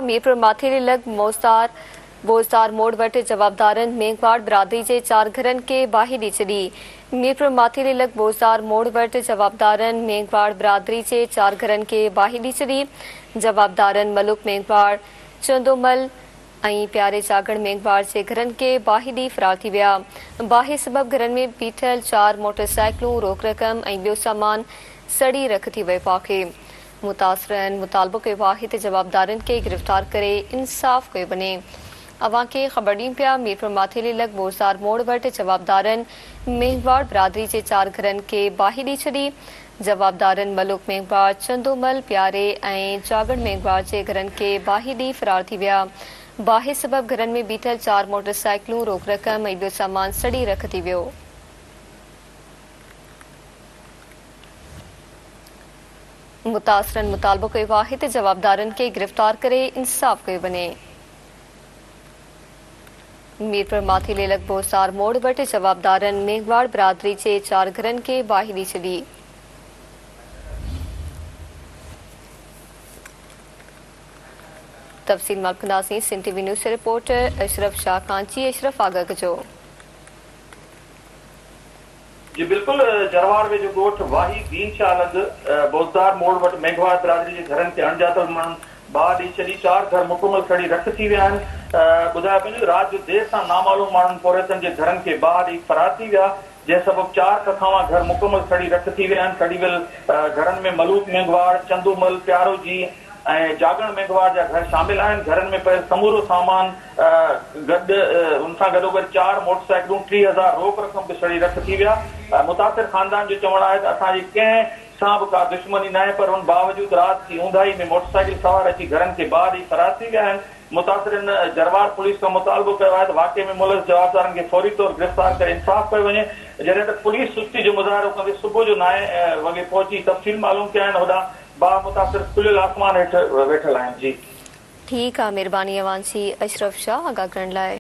मीरपुर माथेरे लग बोज़दार मोड़ वटि जवाबदारनि मेघवाड़ बिरादरी जे 4 घरनि खे बाहि ॾेई छॾी। मीरपुर माथेरे लग बोज़दार मोड़ वटि जवाबदारनि मेघवाड़ बिरादरी जे 4 घरनि खे बाहि ॾेई छॾी। जवाबदारनि मलुक मेघवाड़, चंदोमल ऐं प्यारे जागड़ मेघवाड़ जे घरनि खे बाहि ॾेई फरार थी विया। बाहि सबबि घरनि में बीठल 4 मोटरसाइकिलूं, रोक रक़म ऐं ॿियो सामान सड़ी रख थी वियो आहे। मुतासिरनि मुतालबो कयो आहे त जवाबदारनि खे गिरफ़्तार करे इंसाफ़ कयो वञे। अवां खे ख़बर ॾियूं पिया मीरपुर माथेरे लग बोज़दार मोड़ वटि जवाबदारनि मेघवाड़ बिरादरी जे 4 घरनि खे बाहि ॾेई छॾी। जवाबदारनि मलुक मेघवाड़, चंदोमल, प्यारे ऐं जागड़ मेघवाड़ जे घरनि खे बाहि ॾेई फरार थी विया। बाहि सबबि घरनि में बीठल 4 मोटरसाइकिलूं, रोक रक़म ऐं ॿियो सामान सड़ी रख थी वियो। मुतासिरनि मुतालबो कयो आहे त जवाबदारनि खे गिरफ़्तार करे इंसाफ़ कयो वञे। मीरपुर माथेरे लग बोज़दार मोड़ वटि जवाबदारनि मेघवाड़ बिरादरी जे 4 घरनि खे बाहि ॾेई छॾी। तफ़सील मलकंदासीं। Sindh TV news reporter Ashraf Shah कांची। अशरफ, आगाह कजो। जी बिल्कुल, जरवाड़ वेझो ॻोठ वाही दीन शाह लग बोज़दार मोड़ वटि मेघवाड़ बिरादरी जे घरनि खे अणॼातल माण्हुनि बाहि ॾेई छॾी। 4 घर मुकमल सड़ी रख थी विया आहिनि। ॿुधायो वञे राति जो देरि सां नामालूम माण्हुनि पोरेतनि जे घरनि खे बाहि ॾेई फरार थी विया, जंहिं सबबि 4 कखावा घर मुकमल सड़ी रख थी विया आहिनि। सड़ीवियल घरनि में मलूक मेघवाड़, चंदूमल, प्यारो जी ऐं जागड़ मेघवाड़ जा घर शामिल आहिनि। घरनि में पियल समूरो सामान उन सां गॾोगॾु 4 मोटरसाइकिलूं, 30,000 रोक रक़म बि सड़ी रख थी विया। मुतासिर ख़ानदान जो चवणु आहे त असांजी कंहिं सां बि का दुश्मनी न आहे, पर उन बावजूद राति जी ऊंदाही में मोटरसाइकिल सवार अची घरनि खे बाहि ॾेई फरार थी विया आहिनि। मुतासिरनि जरवाड़ पुलिस खां मुतालबो कयो आहे त वाक़े में मुलज़ जवाबदारनि खे फौरी तौर गिरफ़्तार करे इंसाफ़ कयो वञे। जॾहिं त पुलिस सुस्ती जो मुज़ाहिरो कंदे सुबुह जो 9 वॻे पहुची तफ़सील मालूम कया आहिनि। होॾां बाहि मुतासिर खुलियल आसमान हेठि वेठल आहिनि। जी ठीकु आहे, महिरबानी अवां जी अशरफ शाह आगाह करण लाइ।